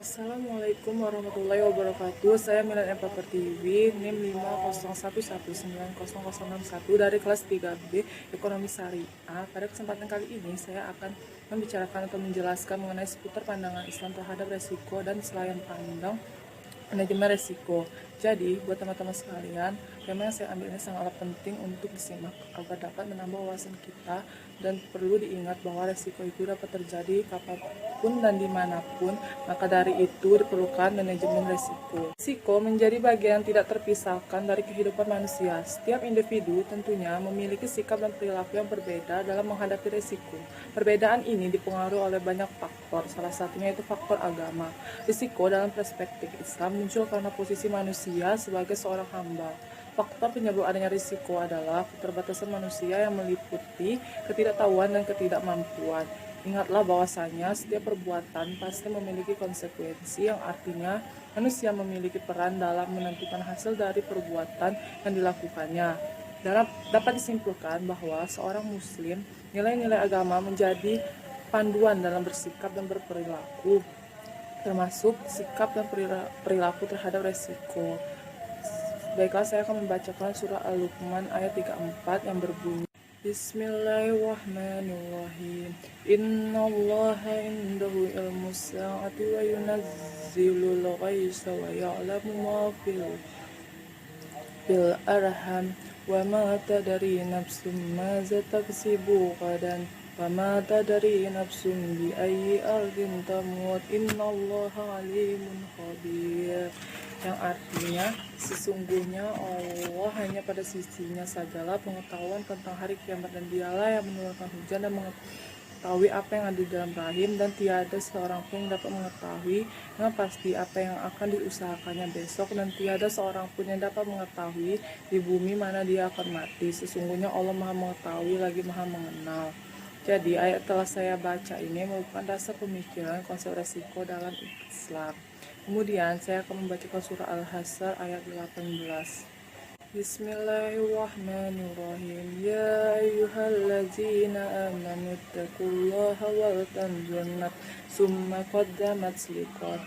Assalamualaikum warahmatullahi wabarakatuh. Saya Milan Empapa TV, NIM 501190061 dari kelas 3B Ekonomi Syariah. Pada kesempatan kali ini saya akan membicarakan atau menjelaskan mengenai seputar pandangan Islam terhadap resiko dan selain pandang manajemen resiko. Jadi, buat teman-teman sekalian, tema yang saya ambil ini sangatlah penting untuk disimak agar dapat menambah wawasan kita, dan perlu diingat bahwa resiko itu dapat terjadi kapanpun dan dimanapun, maka dari itu diperlukan manajemen resiko. Resiko menjadi bagian tidak terpisahkan dari kehidupan manusia. Setiap individu tentunya memiliki sikap dan perilaku yang berbeda dalam menghadapi resiko. Perbedaan ini dipengaruhi oleh banyak faktor, salah satunya itu faktor agama. Risiko dalam perspektif Islam muncul karena posisi manusia sebagai seorang hamba. Faktor penyebab adanya risiko adalah keterbatasan manusia yang meliputi ketidaktahuan dan ketidakmampuan. Ingatlah bahwasanya setiap perbuatan pasti memiliki konsekuensi, yang artinya manusia memiliki peran dalam menentukan hasil dari perbuatan yang dilakukannya. Dapat disimpulkan bahwa seorang muslim, nilai-nilai agama menjadi panduan dalam bersikap dan berperilaku, termasuk sikap dan perilaku terhadap resiko. Baiklah, saya akan membacakan surah Al-Luqman ayat 34 yang berbunyi, Bismillahirrahmanirrahim. Innallaha indahu ilmus sa'ati wa yunazzilul ghaitsa wa ya'lamu ma fil arham wa ma tadri nafsum madza taksibu ghadan wa ma tadri nafsum bi ayyi ardin tamut innallaha alimun khabir. Yang artinya, sesungguhnya Allah hanya pada sisinya sajalah pengetahuan tentang hari kiamat, dan dialah yang menurunkan hujan dan mengetahui apa yang ada di dalam rahim, dan tiada seorang pun yang dapat mengetahui dengan pasti apa yang akan diusahakannya besok, dan tiada seorang pun yang dapat mengetahui di bumi mana dia akan mati. Sesungguhnya Allah Maha Mengetahui lagi Maha Mengenal. Jadi, ayat telah saya baca ini merupakan dasar pemikiran konsep resiko dalam Islam. Kemudian saya akan membacakan surah Al-Hasyr ayat 18. Bismillahirrahmanirrahim. Ya ayyuhallazina amanu taqullaha wal tanzur nafsum ma qaddamat liqad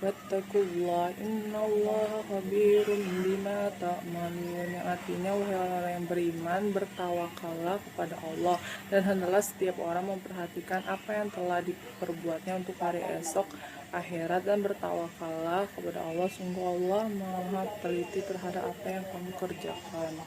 wattaqullaha innallaha khabirum bima ta'malun. Yang artinya, wahai orang yang beriman, bertawakallah kepada Allah, dan hendaklah setiap orang memperhatikan apa yang telah diperbuatnya untuk hari esok akhirat, dan bertawakallah kepada Allah, sungguh Allah Maha teliti terhadap apa yang kamu kerjakan.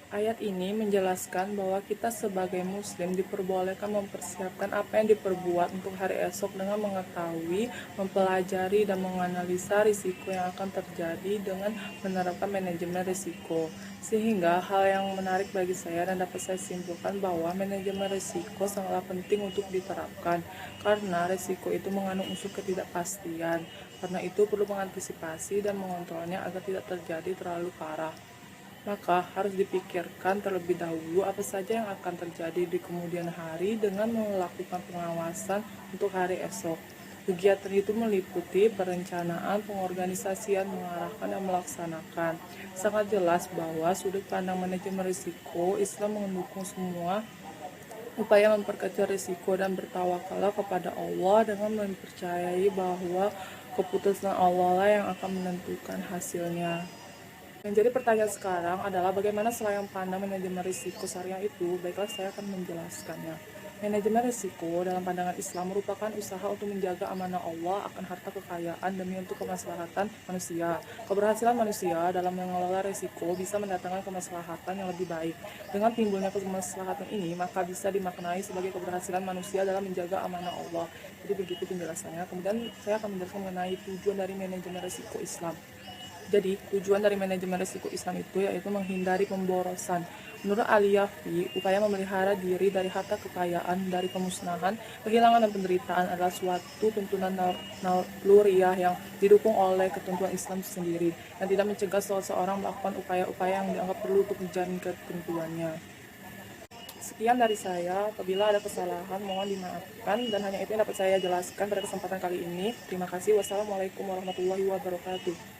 Ayat ini menjelaskan bahwa kita sebagai muslim diperbolehkan mempersiapkan apa yang diperbuat untuk hari esok dengan mengetahui, mempelajari, dan menganalisa risiko yang akan terjadi dengan menerapkan manajemen risiko. Sehingga hal yang menarik bagi saya dan dapat saya simpulkan bahwa manajemen risiko sangatlah penting untuk diterapkan, karena risiko itu mengandung unsur ketidakpastian. Karena itu perlu mengantisipasi dan mengontrolnya agar tidak terjadi terlalu parah. Maka harus dipikirkan terlebih dahulu apa saja yang akan terjadi di kemudian hari dengan melakukan pengawasan untuk hari esok. Kegiatan itu meliputi perencanaan, pengorganisasian, mengarahkan, dan melaksanakan. Sangat jelas bahwa sudut pandang manajemen risiko, Islam mendukung semua upaya memperkecil risiko dan bertawakallah kepada Allah dengan mempercayai bahwa keputusan Allah lah yang akan menentukan hasilnya. Yang jadi pertanyaan sekarang adalah bagaimana selain pandang manajemen risiko syariah itu? Baiklah, saya akan menjelaskannya. Manajemen risiko dalam pandangan Islam merupakan usaha untuk menjaga amanah Allah akan harta kekayaan demi untuk kemaslahatan manusia. Keberhasilan manusia dalam mengelola risiko bisa mendatangkan kemaslahatan yang lebih baik. Dengan timbulnya kemaslahatan ini, maka bisa dimaknai sebagai keberhasilan manusia dalam menjaga amanah Allah. Jadi begitu penjelasannya. Kemudian saya akan menjelaskan mengenai tujuan dari manajemen risiko Islam. Jadi, tujuan dari manajemen risiko Islam itu yaitu menghindari pemborosan. Menurut Al-Yafi, upaya memelihara diri dari harta kekayaan, dari pemusnahan, kehilangan, dan penderitaan adalah suatu tuntunan naluriah yang didukung oleh ketentuan Islam sendiri, yang tidak mencegah seseorang melakukan upaya-upaya yang dianggap perlu untuk menjamin ketentuannya. Sekian dari saya, apabila ada kesalahan mohon dimaafkan, dan hanya itu yang dapat saya jelaskan pada kesempatan kali ini. Terima kasih. Wassalamualaikum warahmatullahi wabarakatuh.